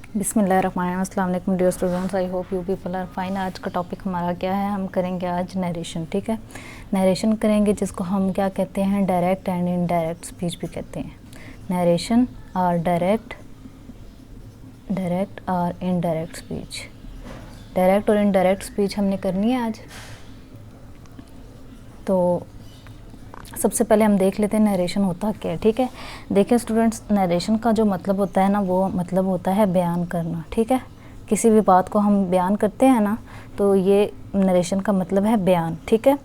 बिस्मिल्लाहिर्रहमानिर्रहीम। अस्सलाम वालेकुम dear students, I hope you people are fine. आज का टॉपिक हमारा क्या है, हम करेंगे आज नरेशन। ठीक है, नरेशन करेंगे जिसको हम क्या कहते हैं, डायरेक्ट एंड इनडायरेक्ट स्पीच भी कहते हैं। नरेशन और डायरेक्ट और इनडायरेक्ट स्पीच। डायरेक्ट और इनडायरेक्ट स्पीच हमने करनी है आज। तो सबसे पहले हम देख लेते हैं नरेशन होता क्या है। ठीक है, देखिए स्टूडेंट्स, नरेशन का जो मतलब होता है ना, वो मतलब होता है बयान करना। ठीक है, किसी भी बात को हम बयान करते हैं ना, तो ये नरेशन का मतलब है बयान। ठीक है,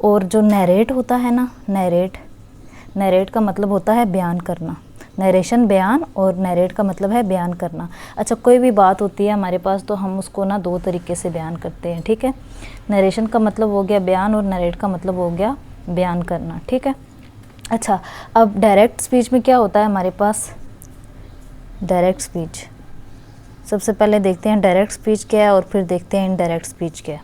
और जो नरेट होता है ना, नरेट का मतलब होता है बयान करना। नरेशन बयान और नरेट का मतलब है बयान करना। अच्छा, कोई भी बात होती है हमारे पास तो हम उसको ना दो तरीके से बयान करते हैं। ठीक है, नरेशन का मतलब हो गया बयान और नरेट का मतलब हो गया बयान करना। ठीक है, अच्छा, अब डायरेक्ट स्पीच में क्या होता है हमारे पास, डायरेक्ट स्पीच। सबसे पहले देखते हैं डायरेक्ट स्पीच क्या है और फिर देखते हैं इनडायरेक्ट स्पीच क्या है।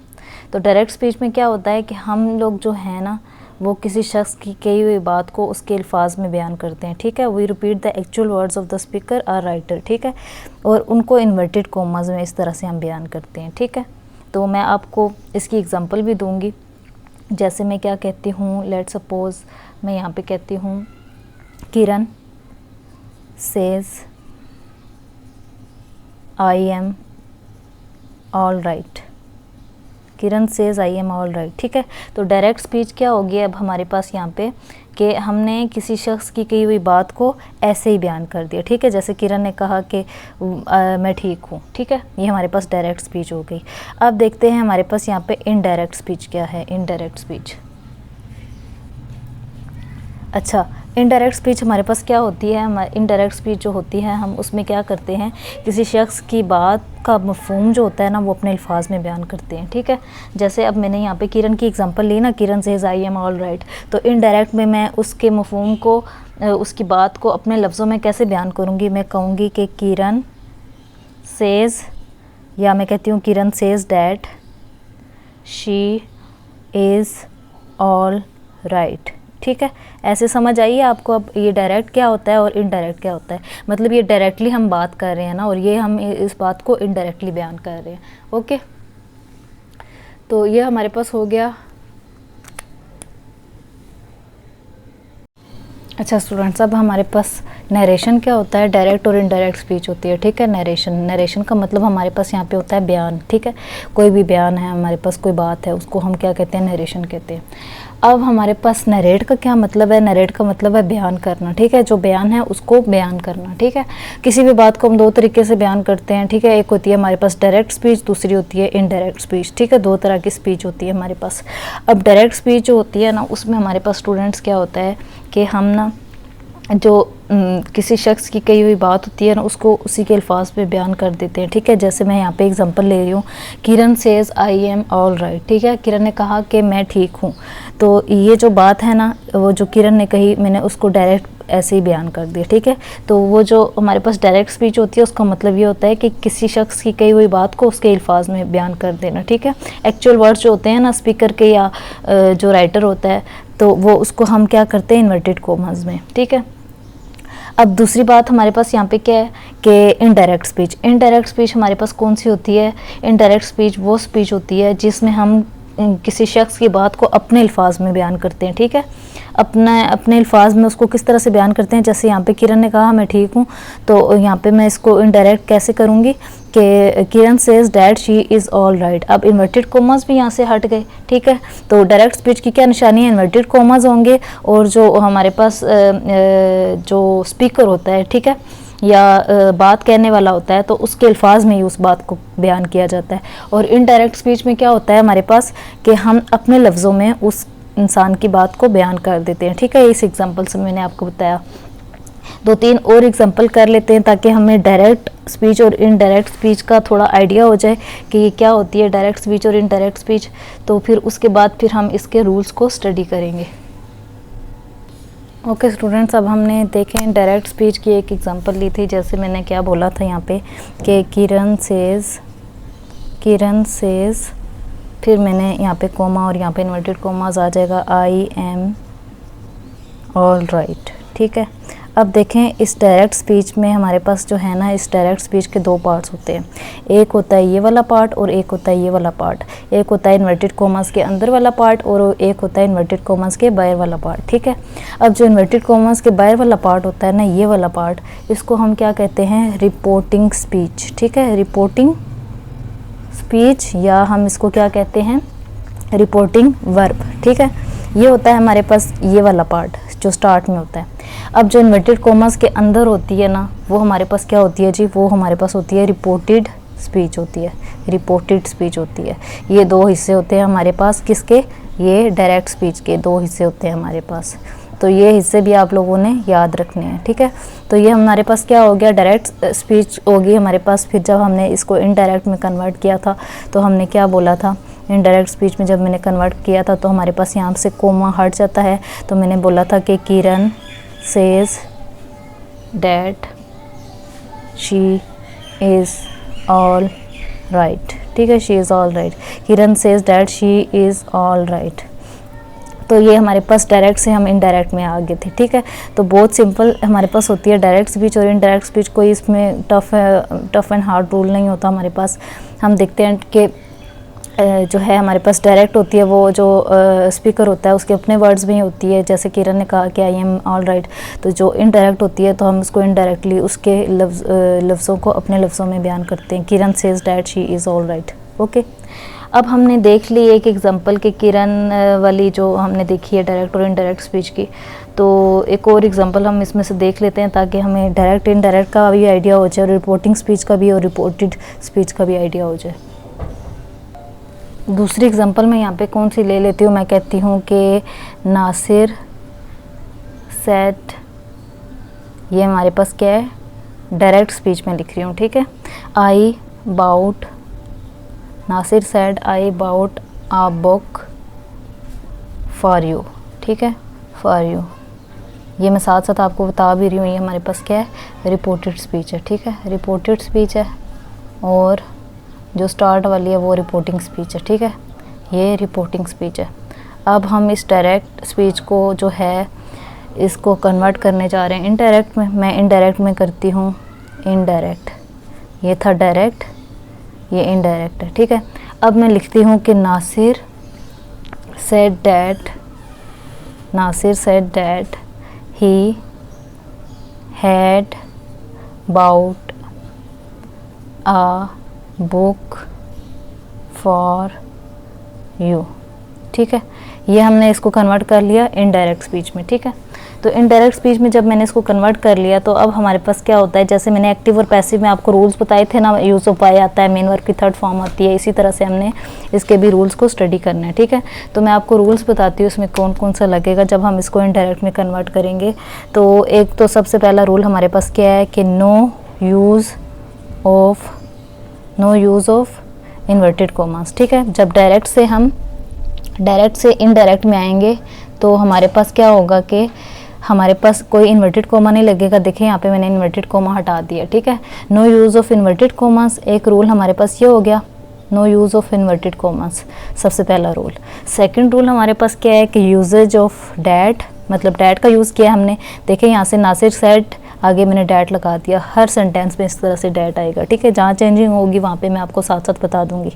तो डायरेक्ट स्पीच में क्या होता है कि हम लोग जो है ना, वो किसी शख्स की कही हुई बात को उसके अल्फाज में बयान करते हैं। ठीक है, we repeat the actual words of the speaker और राइटर। ठीक है, और उनको इन्वर्टेड कॉमास में इस तरह से हम बयान करते हैं। ठीक है, तो मैं आपको इसकी एग्जांपल भी दूंगी। जैसे मैं क्या कहती हूँ, लेट सपोज मैं यहाँ पे कहती हूँ, Kiran says I am all right. Kiran says I am all right. ठीक है, तो डायरेक्ट स्पीच क्या होगी अब हमारे पास यहाँ पे, कि हमने किसी शख्स की कही हुई बात को ऐसे ही बयान कर दिया। ठीक है, जैसे किरण ने कहा कि मैं ठीक हूँ। ठीक है, ये हमारे पास डायरेक्ट स्पीच हो गई। अब देखते हैं हमारे पास यहाँ पे इनडायरेक्ट स्पीच क्या है। इनडायरेक्ट स्पीच, अच्छा, इनडायरेक्ट स्पीच हमारे पास क्या होती है, हमारी इनडायरेक्ट स्पीच जो होती है, हम उसमें क्या करते हैं, किसी शख्स की बात का मफहूम जो होता है ना, वो अपने अल्फाज में बयान करते हैं। ठीक है, जैसे अब मैंने यहाँ पे किरण की एग्जांपल ली ना, Kiran says I am all right, तो इनडायरेक्ट में मैं उसके मफहूम को, उसकी बात को अपने लफ्ज़ों में कैसे बयान करूँगी। मैं कहूँगी कि किरण सेज, या मैं कहती हूँ Kiran says that she is all right. ठीक है, ऐसे समझ आइए आपको। अब ये डायरेक्ट क्या होता है और इनडायरेक्ट क्या होता है, मतलब ये डायरेक्टली हम बात कर रहे हैं ना, और ये हम इस बात को इनडायरेक्टली बयान कर रहे हैं। ओके, तो ये हमारे पास हो गया। अच्छा स्टूडेंट्स, अब हमारे पास नरेशन क्या होता है, डायरेक्ट और इनडायरेक्ट स्पीच होती है। ठीक है, नरेशन का मतलब हमारे पास यहाँ पे होता है बयान। ठीक है, कोई भी बयान है हमारे पास, कोई बात है, उसको हम क्या कहते हैं, नरेशन कहते हैं। अब हमारे पास नरेट का क्या मतलब है, नरेट का मतलब है बयान करना। ठीक है, जो बयान है उसको बयान करना। ठीक है, किसी भी बात को हम दो तरीके से बयान करते हैं। ठीक है, एक होती है हमारे पास डायरेक्ट स्पीच, दूसरी होती है इनडायरेक्ट स्पीच। ठीक है, दो तरह की स्पीच होती है हमारे पास। अब डायरेक्ट स्पीच जो होती है ना, उसमें हमारे पास स्टूडेंट्स क्या होता है कि हम ना जो किसी शख्स की कही हुई बात होती है ना, उसको उसी के अल्फाज में बयान कर देते हैं। ठीक है, जैसे मैं यहाँ पे एग्जांपल ले रही हूँ, Kiran says I am all right. ठीक है, किरण ने कहा कि मैं ठीक हूँ। तो ये जो बात है ना, वो जो किरण ने कही, मैंने उसको डायरेक्ट ऐसे ही बयान कर दिया। ठीक है, तो वो जो हमारे पास डायरेक्ट स्पीच होती है, उसका मतलब ये होता है कि किसी शख्स की कही हुई बात को उसके अल्फाज में बयान कर देना। ठीक है, एक्चुअल वर्ड्स जो होते हैं ना स्पीकर के या जो राइटर होता है, तो वो उसको हम क्या करते हैं, इन्वर्टेड कॉमास में। ठीक है, अब दूसरी बात हमारे पास यहाँ पे क्या है कि इनडायरेक्ट स्पीच। इनडायरेक्ट स्पीच हमारे पास कौन सी होती है, इनडायरेक्ट स्पीच वो स्पीच होती है जिसमें हम किसी शख्स की बात को अपने अल्फाज में बयान करते हैं। ठीक है, अपने अल्फाज में उसको किस तरह से बयान करते हैं, जैसे यहाँ पे किरण ने कहा मैं ठीक हूँ, तो यहाँ पे मैं इसको इनडायरेक्ट कैसे करूँगी कि Kiran says that she is all right. अब इन्वर्टेड कोमास भी यहाँ से हट गए। ठीक है, तो डायरेक्ट स्पीच की क्या निशानी है, इन्वर्टेड कोमास होंगे, और जो हमारे पास जो स्पीकर होता है, ठीक है, या बात कहने वाला होता है, तो उसके अल्फाज में ही उस बात को बयान किया जाता है। और इनडायरेक्ट स्पीच में क्या होता है हमारे पास कि हम अपने लफ्ज़ों में उस इंसान की बात को बयान कर देते हैं। ठीक है, इस एग्जांपल से मैंने आपको बताया। दो तीन और एग्जांपल कर लेते हैं ताकि हमें डायरेक्ट स्पीच और इनडायरेक्ट स्पीच का थोड़ा आइडिया हो जाए कि ये क्या होती है डायरेक्ट स्पीच और इनडायरेक्ट स्पीच। तो फिर उसके बाद फिर हम इसके रूल्स को स्टडी करेंगे। ओके स्टूडेंट्स, अब हमने देखें डायरेक्ट स्पीच की एक एग्जांपल ली थी। जैसे मैंने क्या बोला था यहाँ पे कि किरण सेज, फिर मैंने यहाँ पे कोमा और यहाँ पे इन्वर्टेड कोमास आ जाएगा, आई एम ऑल राइट। ठीक है, अब देखें इस डायरेक्ट स्पीच में हमारे पास जो है ना, इस डायरेक्ट स्पीच के दो पार्ट्स होते हैं। एक होता है ये वाला पार्ट और एक होता है ये वाला पार्ट। एक होता है इन्वर्टेड कोमास के अंदर वाला पार्ट और एक होता है इन्वर्टेड कोमास के बाहर वाला पार्ट, ठीक है। अब जो इन्वर्टेड कोमास के बाहर वाला पार्ट होता है ना, ये वाला पार्ट, इसको हम क्या कहते हैं, रिपोर्टिंग स्पीच, ठीक है, रिपोर्टिंग स्पीच, या हम इसको क्या कहते हैं, रिपोर्टिंग वर्ब, ठीक है। ये होता है हमारे पास ये वाला पार्ट जो स्टार्ट में होता है। अब जो इन्वर्टेड कोमास के अंदर होती है ना, वो हमारे पास क्या होती है जी, वो हमारे पास होती है रिपोर्टेड स्पीच होती है, रिपोर्टेड स्पीच होती है। ये दो हिस्से होते हैं हमारे पास, किसके, ये डायरेक्ट स्पीच के दो हिस्से होते हैं हमारे पास। तो ये हिस्से भी आप लोगों ने याद रखने हैं, ठीक है। तो ये हमारे पास क्या हो गया, डायरेक्ट स्पीच होगी हमारे पास। फिर जब हमने इसको इनडायरेक्ट में कन्वर्ट किया था तो हमने क्या बोला था, इनडायरेक्ट स्पीच में जब मैंने कन्वर्ट किया था तो हमारे पास यहाँ से कोमा हट जाता है। तो मैंने बोला था कि Kiran says that she is all right, ठीक है, she is all right. Kiran says that she is all right. तो ये हमारे पास डायरेक्ट से हम इनडायरेक्ट में आ गए थे, ठीक है। तो बहुत सिंपल हमारे पास होती है डायरेक्ट स्पीच और इनडायरेक्ट स्पीच। कोई इसमें टफ एंड हार्ड रूल नहीं होता हमारे पास। हम देखते हैं कि जो है हमारे पास डायरेक्ट होती है, वो जो स्पीकर होता है उसके अपने वर्ड्स में ही होती है। जैसे किरण ने कहा कि आई एम ऑल राइट, तो जो इनडायरेक्ट होती है तो हम उसको इनडायरेक्टली उसके लफ्ज़ों को अपने लफ्ज़ों में बयान करते हैं। Kiran says that she is all right, okay. अब हमने देख ली एक एग्जांपल कि किरण वाली जो हमने देखी है डायरेक्ट और इनडायरेक्ट स्पीच की। तो एक और एग्जांपल हम इसमें से देख लेते हैं ताकि हमें डायरेक्ट इनडायरेक्ट का भी आइडिया हो जाए और रिपोर्टिंग स्पीच का भी और रिपोर्टेड स्पीच का भी आइडिया हो जाए। दूसरी एग्जांपल मैं यहाँ पे कौन सी ले लेती हूँ, मैं कहती हूँ कि नासिर सेड, ये हमारे पास क्या है, डायरेक्ट स्पीच में लिख रही हूँ, ठीक है। I bought, Nasir said I bought a book for you, ठीक है, फॉर यू। ये मैं साथ साथ आपको बता भी रही हूँ, ये हमारे पास क्या है, रिपोर्टेड स्पीच है, ठीक है, रिपोर्टेड स्पीच है। और जो स्टार्ट वाली है वो रिपोर्टिंग स्पीच है, ठीक है, ये रिपोर्टिंग स्पीच है। अब हम इस डायरेक्ट स्पीच को जो है इसको कन्वर्ट करने जा रहे हैं इनडायरेक्ट में। मैं इनडायरेक्ट में करती हूँ इनडायरेक्ट, ये था डायरेक्ट, ये इनडायरेक्ट है, ठीक है। अब मैं लिखती हूँ कि Nasir said that, Nasir said that he had bought a book for you, ठीक है। ये हमने इसको कन्वर्ट कर लिया इनडायरेक्ट स्पीच में, ठीक है। तो इनडायरेक्ट स्पीच में जब मैंने इसको कन्वर्ट कर लिया तो अब हमारे पास क्या होता है, जैसे मैंने एक्टिव और पैसिव में आपको रूल्स बताए थे ना, यूज ऑफ बाय आता है, मेन वर्ब की थर्ड फॉर्म आती है, इसी तरह से हमने इसके भी रूल्स को स्टडी करना है, ठीक है। तो मैं आपको रूल्स बताती हूँ इसमें कौन कौन सा लगेगा जब हम इसको इनडायरेक्ट में कन्वर्ट करेंगे। तो एक तो सबसे पहला रूल हमारे पास क्या है कि no use of inverted commas, ठीक है। जब डायरेक्ट से इनडायरेक्ट में आएंगे तो हमारे पास क्या होगा कि हमारे पास कोई इन्वर्टेड कोमा नहीं लगेगा। देखिए यहाँ पे मैंने इन्वर्टेड कोमा हटा दिया, ठीक है। No use of inverted commas, एक रूल हमारे पास ये हो गया, no use of inverted commas, सबसे पहला रूल। सेकंड रूल हमारे पास क्या है कि यूजेज ऑफ डैट, मतलब डैट का यूज़ किया हमने। देखिए यहाँ से नासिर सेड, आगे मैंने डैट लगा दिया, हर सेंटेंस में इस तरह से डैट आएगा, ठीक है। जहाँ चेंजिंग होगी वहाँ पे मैं आपको साथ साथ बता दूंगी।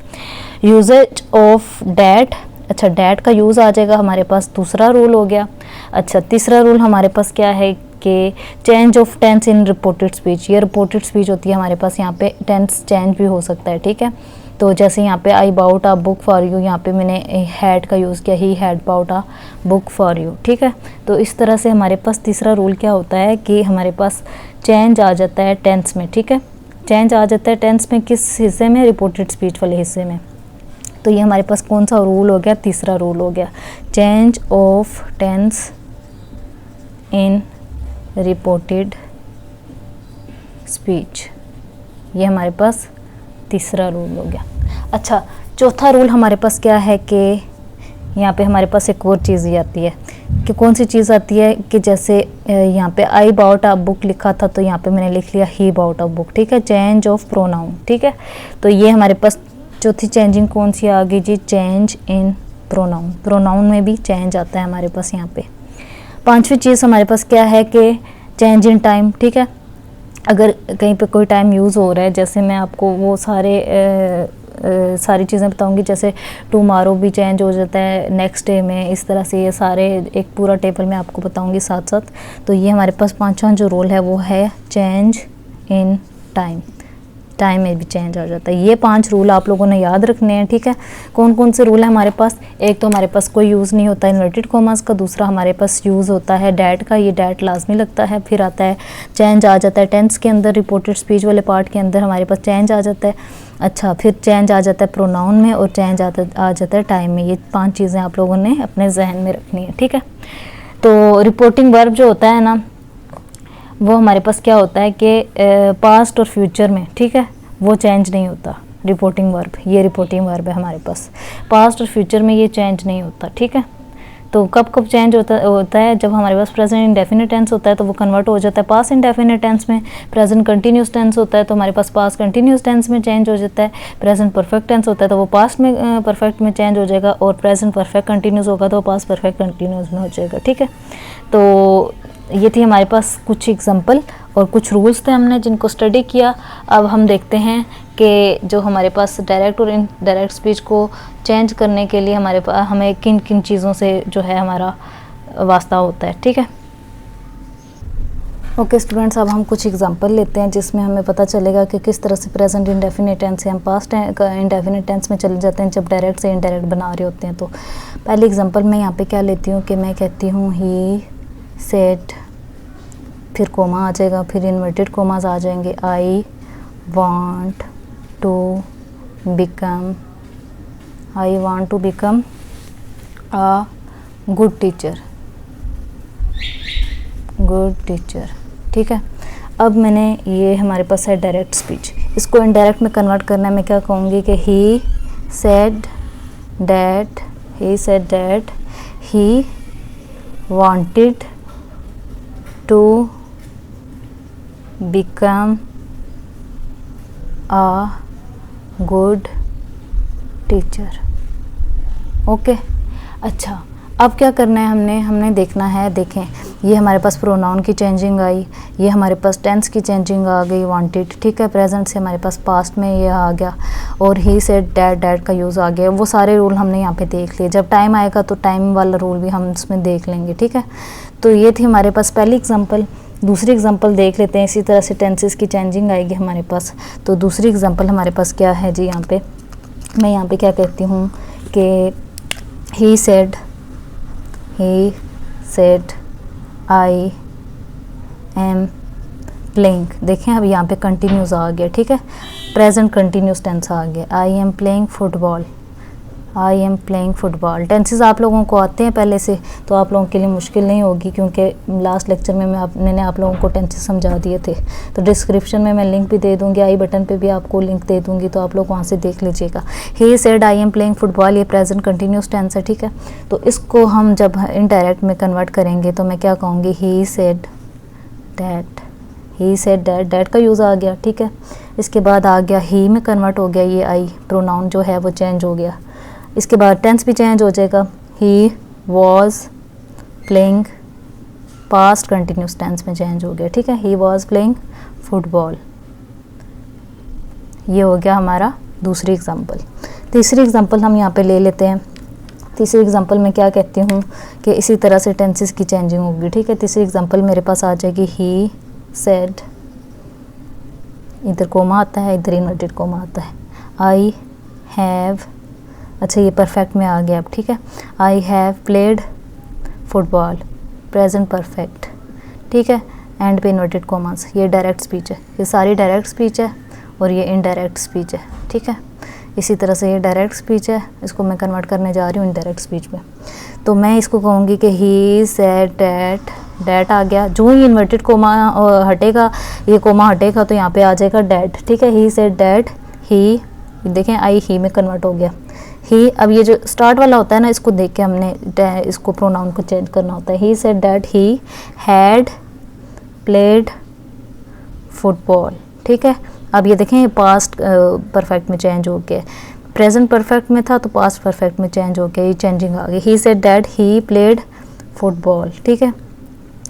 यूजेज ऑफ डैट, अच्छा डैट का यूज़ आ जाएगा हमारे पास, दूसरा रूल हो गया। अच्छा तीसरा रूल हमारे पास क्या है कि change of tense in reported speech, ये रिपोर्टेड स्पीच होती है हमारे पास, यहाँ पे टेंस चेंज भी हो सकता है, ठीक है। तो जैसे यहाँ पे I bought a book for you, यहाँ पे मैंने हैड का यूज़ किया, he had bought a book for you, ठीक है। तो इस तरह से हमारे पास तीसरा रूल क्या होता है कि हमारे पास चेंज आ जाता है टेंस में, ठीक है। चेंज आ जाता है टेंस में, किस हिस्से में, रिपोर्टेड स्पीच वाले हिस्से में। तो ये हमारे पास कौन सा रूल हो गया, तीसरा रूल हो गया, change of tense in reported speech, ये हमारे पास तीसरा रूल हो गया। अच्छा चौथा रूल हमारे पास क्या है कि यहाँ पे हमारे पास एक और चीज़ ये आती है कि कौन सी चीज़ आती है कि जैसे यहाँ पे आई बाउट अ बुक लिखा था तो यहाँ पे मैंने लिख लिया ही बाउट अ बुक, ठीक है। चेंज ऑफ प्रोनाउन, ठीक है। तो ये हमारे पास चौथी चेंजिंग कौन सी आ गई जी, चेंज इन प्रोनाउन, प्रोनाउन में भी चेंज आता है हमारे पास यहाँ पे। पांचवी चीज़ हमारे पास क्या है कि चेंज इन टाइम, ठीक है। अगर कहीं पे कोई टाइम यूज़ हो रहा है, जैसे मैं आपको वो सारी चीज़ें बताऊंगी, जैसे टुमारो भी चेंज हो जाता है नेक्स्ट डे में, इस तरह से ये सारे एक पूरा टेबल मैं आपको बताऊंगी साथ साथ। तो ये हमारे पास पांचवा जो रूल है वो है चेंज इन टाइम, टाइम में भी चेंज आ जाता है। ये 5 रूल आप लोगों ने याद रखने हैं, ठीक है। कौन कौन से रूल है हमारे पास? एक तो हमारे पास कोई यूज़ नहीं होता इन्वर्टेड कॉमास का, दूसरा हमारे पास यूज़ होता है डैट का, ये डैट लाजमी लगता है। फिर आता है चेंज आ जाता है टेंस के अंदर, रिपोर्टेड स्पीच वाले पार्ट के अंदर हमारे पास चेंज आ जाता है। अच्छा, फिर चेंज आ जाता है प्रोनाउन में और चेंज आ जाता है टाइम में। ये 5 चीज़ें आप लोगों ने अपने जहन में रखनी है, ठीक है। तो रिपोर्टिंग वर्ब जो होता है ना, वो हमारे पास क्या होता है कि पास्ट और फ्यूचर में, ठीक है, वो चेंज नहीं होता। रिपोर्टिंग वर्ब, ये रिपोर्टिंग वर्ब है हमारे पास, पास्ट और फ्यूचर में ये चेंज नहीं होता, ठीक है। तो कब कब चेंज होता है? जब हमारे पास प्रेजेंट इंडेफिनिट टेंस होता है तो वो कन्वर्ट हो जाता है पास्ट इंडेफिनिट टेंस में। प्रेजेंट कंटिन्यूस टेंस होता है तो हमारे पास पास्ट कंटिन्यूस टेंस में चेंज हो जाता है। प्रेजेंट परफेक्ट टेंस होता है तो वो पास्ट में परफेक्ट में चेंज हो जाएगा, और प्रेजेंट परफेक्ट कंटिन्यूस होगा तो वो पास्ट परफेक्ट कंटिन्यूस में हो जाएगा, ठीक है। तो ये थी हमारे पास कुछ एग्जांपल और कुछ रूल्स थे हमने जिनको स्टडी किया। अब हम देखते हैं कि जो हमारे पास डायरेक्ट और इनडायरेक्ट स्पीच को चेंज करने के लिए हमारे पास हमें किन किन चीज़ों से जो है हमारा वास्ता होता है, ठीक है। ओके स्टूडेंट्स, अब हम कुछ एग्जांपल लेते हैं जिसमें हमें पता चलेगा कि किस तरह से प्रेजेंट इंडेफिनिट टेंस से हम पास्ट इंडेफिनिट टेंस में चले जाते हैं जब डायरेक्ट से इनडायरेक्ट बना रहे होते हैं। तो पहले एग्जांपल मैं यहाँ पे क्या लेती हूँ कि मैं कहती हूँ ही सेड, फिर कोमा आ जाएगा, फिर इन्वर्टेड कोमास आ जाएंगे, I want to become a good teacher, ठीक है। अब मैंने ये हमारे पास है डायरेक्ट स्पीच, इसको इनडायरेक्ट में कन्वर्ट करना है। मैं क्या कहूँगी कि he said that he wanted to become a good teacher, okay. अच्छा, अब क्या करना है हमने देखना है, देखें ये हमारे पास प्रोनाउन की चेंजिंग आई, ये हमारे पास टेंस की चेंजिंग आ गई वांटेड, ठीक है। प्रेजेंट से हमारे पास पास्ट में ये आ गया, और ही सेड डैड का यूज़ आ गया। वो सारे रूल हमने यहाँ पे देख लिए। जब टाइम आएगा तो टाइम वाला रूल भी हम इसमें देख लेंगे, ठीक है। तो ये थी हमारे पास पहली एग्जांपल। दूसरी एग्जांपल देख लेते हैं। इसी तरह से टेंसेस की चेंजिंग आएगी हमारे पास। तो दूसरी एग्जांपल हमारे पास क्या है जी, यहाँ पे मैं यहाँ पे क्या कहती हूँ कि he said I am playing. देखें अब यहाँ पे कंटिन्यूस आ गया, ठीक है, प्रेजेंट कंटिन्यूस टेंस आ गया। I am playing football. Tenses आप लोगों को आते हैं पहले से, तो आप लोगों के लिए मुश्किल नहीं होगी, क्योंकि लास्ट लेक्चर में मैंने आप लोगों को टेंसेस समझा दिए थे। तो डिस्क्रिप्शन में मैं लिंक भी दे दूँगी, आई बटन पे भी आपको लिंक दे दूँगी, तो आप लोग वहाँ से देख लीजिएगा। He said I am playing football, ये प्रेजेंट कंटिन्यूस टेंस है, ठीक है। तो इसको हम जब इनडायरेक्ट में कन्वर्ट करेंगे तो मैं क्या कहूँगी, ही सेड डैट का यूज़ आ गया, ठीक है। इसके बाद आ गया ही में कन्वर्ट हो गया, ये आई प्रोनाउन जो है वो चेंज हो गया। इसके बाद टेंस भी चेंज हो जाएगा, he was playing, past continuous tense में चेंज हो गया, ठीक है। ही वॉज प्लेइंग फुटबॉल, ये हो गया हमारा दूसरी एग्जांपल। तीसरी एग्जांपल हम यहाँ पे ले लेते हैं। तीसरी एग्जांपल में क्या कहती हूँ कि इसी तरह से टेंसेस की चेंजिंग होगी, ठीक है। तीसरी एग्जांपल मेरे पास आ जाएगी, ही सेड, इधर कोमा आता है, इधर इन्वर्टेड कोमा आता है, आई हैव, अच्छा ये परफेक्ट में आ गया अब, ठीक है। I have played football, present perfect, ठीक है। एंड पे इन्वर्टेड कोमास, ये डायरेक्ट स्पीच है, ये सारी डायरेक्ट स्पीच है और ये इनडायरेक्ट स्पीच है, ठीक है। इसी तरह से ये डायरेक्ट स्पीच है, इसको मैं कन्वर्ट करने जा रही हूँ इनडायरेक्ट स्पीच में। तो मैं इसको कहूँगी कि ही सेड डैट आ गया, जो ही इन्वर्टेड कोमा हटेगा, ये कोमा हटेगा तो यहाँ पे आ जाएगा डैट, ठीक है। ही सेड डैट ही, देखें आई ही में कन्वर्ट हो गया ही। अब ये जो स्टार्ट वाला होता है ना, इसको देख के हमने इसको प्रोनाउन को चेंज करना होता है। He said that he had played football, ठीक है। अब ये देखें, ये पास्ट परफेक्ट में चेंज हो गया, प्रेजेंट परफेक्ट में था तो पास्ट परफेक्ट में चेंज हो गया, ये चेंजिंग आ गई। He said that he played football, ठीक है।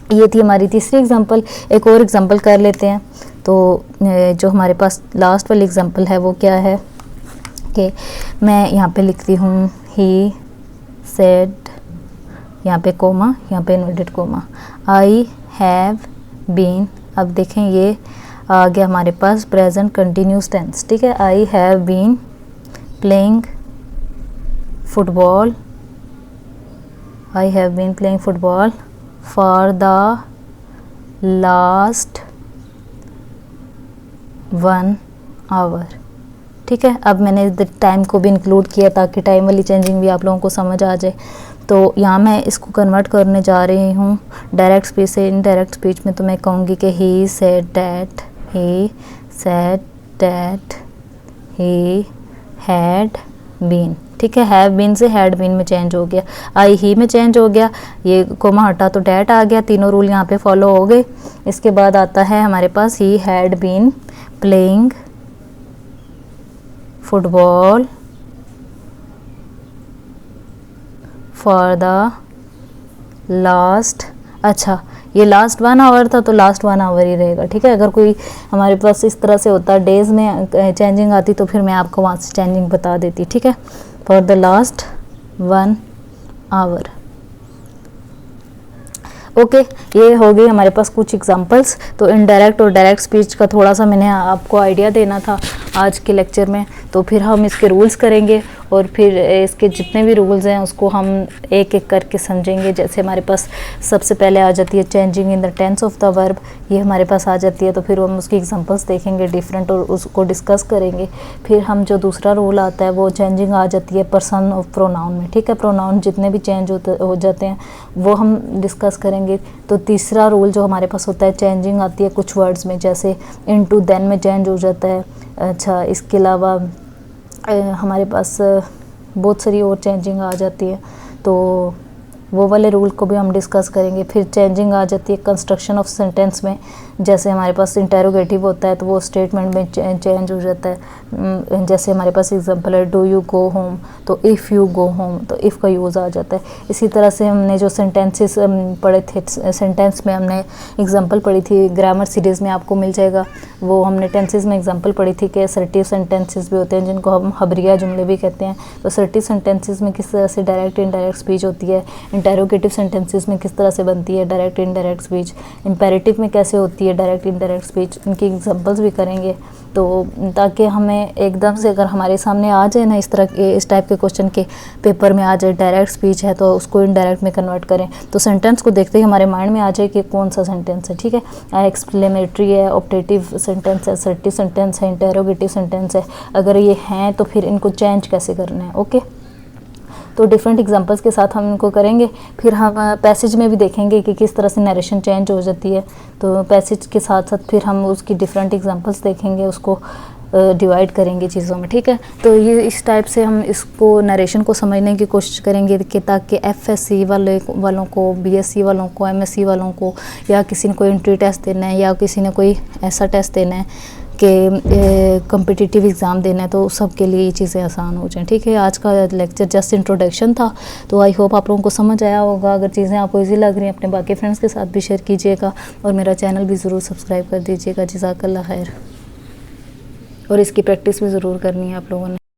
ये थी हमारी तीसरी एग्जांपल। एक और एग्जांपल कर लेते हैं। तो जो हमारे पास लास्ट वाली एग्जांपल है वो क्या है कि मैं यहाँ पे लिखती हूँ ही सेड, यहाँ पे कोमा, यहाँ पे inverted comma, I have been. अब देखें ये आ गया हमारे पास प्रेजेंट कंटिन्यूस टेंस, ठीक है। I have been playing football, I have been playing football for the last 1 hour, ठीक है। अब मैंने टाइम को भी इंक्लूड किया ताकि टाइम वाली चेंजिंग भी आप लोगों को समझ आ जाए। तो यहाँ मैं इसको कन्वर्ट करने जा रही हूँ डायरेक्ट स्पीच से इनडायरेक्ट स्पीच में। तो मैं कहूँगी कि he said that, he said that he had been, ठीक है। हैव बीन से हैड बीन में चेंज हो गया, आई ही में चेंज हो गया, ये कोमा हटा तो डैट आ गया, तीनों रूल यहाँ पे फॉलो हो गए। इसके बाद आता है हमारे पास he had been playing football for the last, अच्छा ये लास्ट 1 आवर था तो लास्ट 1 आवर ही रहेगा, ठीक है। अगर कोई हमारे पास इस तरह से होता डेज में चेंजिंग आती तो फिर मैं आपको वहाँ से चेंजिंग बता देती, ठीक है। For the last 1 hour, okay. ये हो गई हमारे पास कुछ एग्जांपल्स। तो इनडायरेक्ट और डायरेक्ट स्पीच का थोड़ा सा मैंने आपको आइडिया देना था आज के लेक्चर में। तो फिर हम इसके रूल्स करेंगे और फिर इसके जितने भी रूल्स हैं उसको हम एक एक करके समझेंगे। जैसे हमारे पास सबसे पहले आ जाती है changing in the tense of the verb, ये हमारे पास आ जाती है। तो फिर हम उसकी एग्जांपल्स देखेंगे डिफरेंट और उसको डिस्कस करेंगे। फिर हम जो दूसरा रूल आता है वो चेंजिंग आ जाती है पर्सन ऑफ प्रोनाउन में, ठीक है। प्रोनाउन जितने भी चेंज हो जाते हैं वो हम डिस्कस करेंगे। तो तीसरा रूल जो हमारे पास होता है चेंजिंग आती है कुछ वर्ड्स में, जैसे इनटू देन में चेंज हो जाता है। अच्छा, इसके अलावा हमारे पास बहुत सारी और चेंजिंग आ जाती है, तो वो वाले रूल को भी हम डिस्कस करेंगे। फिर चेंजिंग आ जाती है कंस्ट्रक्शन ऑफ सेंटेंस में, जैसे हमारे पास इंटेरोगेटिव होता है तो वो स्टेटमेंट में चेंज हो जाता है। जैसे हमारे पास एग्जांपल है डू यू गो होम, तो इफ़ यू गो होम तो इफ़ का यूज़ आ जाता है। इसी तरह से हमने जो सेंटेंसेस पढ़े थे, सेंटेंस में हमने एग्जांपल पढ़ी थी, ग्रामर सीरीज़ में आपको मिल जाएगा। वो हमने टेंसेस में एग्जांपल पढ़ी थी कि असर्टिव सेंटेंसेस भी होते हैं जिनको हम हबरिया जुमले भी कहते हैं। तो असर्टिव सेंटेंसेस में किस तरह से डायरेक्ट इनडायरेक्ट स्पीच होती है, इंटेरोगेटिव सेंटेंसेस में किस तरह से बनती है डायरेक्ट इनडायरेक्ट स्पीच, इंपेरेटिव में कैसे होती है डायरेक्ट इनडायरेक्ट स्पीच, इनकी एग्जांपल्स भी करेंगे। तो ताकि हमें एकदम से अगर हमारे सामने आ जाए ना इस टाइप के क्वेश्चन के पेपर में आ जाए डायरेक्ट स्पीच है तो उसको इनडायरेक्ट में कन्वर्ट करें, तो सेंटेंस को देखते ही हमारे माइंड में आ जाए कि कौन सा सेंटेंस है, ठीक है। एक्सक्लेमेटरी है, ऑप्टेटिव सेंटेंस है, असर्टिव सेंटेंस है, इंटेरोगेटिव सेंटेंस है। अगर ये हैं तो फिर इनको चेंज कैसे करना है, ओके। तो डिफरेंट एग्जांपल्स के साथ हम इनको करेंगे। फिर हम पैसेज में भी देखेंगे कि किस तरह से नरेशन चेंज हो जाती है। तो पैसेज के साथ साथ फिर हम उसकी डिफरेंट एग्जांपल्स देखेंगे, उसको डिवाइड करेंगे चीज़ों में, ठीक है। तो ये इस टाइप से हम इसको नरेशन को समझने की कोशिश करेंगे कि ताकि FSC वालों को, BSc वालों को, MSc वालों को, या किसी ने कोई एंट्री टेस्ट देना है या किसी ने कोई ऐसा टेस्ट देना है कि कॉम्पिटिटिव एग्ज़ाम देना है, तो सबके लिए ये चीज़ें आसान हो जाएं, ठीक है। आज का लेक्चर जस्ट इंट्रोडक्शन था, तो आई होप आप लोगों को समझ आया होगा। अगर चीज़ें आपको इजी लग रही हैं अपने बाकी फ्रेंड्स के साथ भी शेयर कीजिएगा और मेरा चैनल भी ज़रूर सब्सक्राइब कर दीजिएगा। जज़ाकल्लाह खैर। और इसकी प्रैक्टिस भी ज़रूर करनी है आप लोगों ने।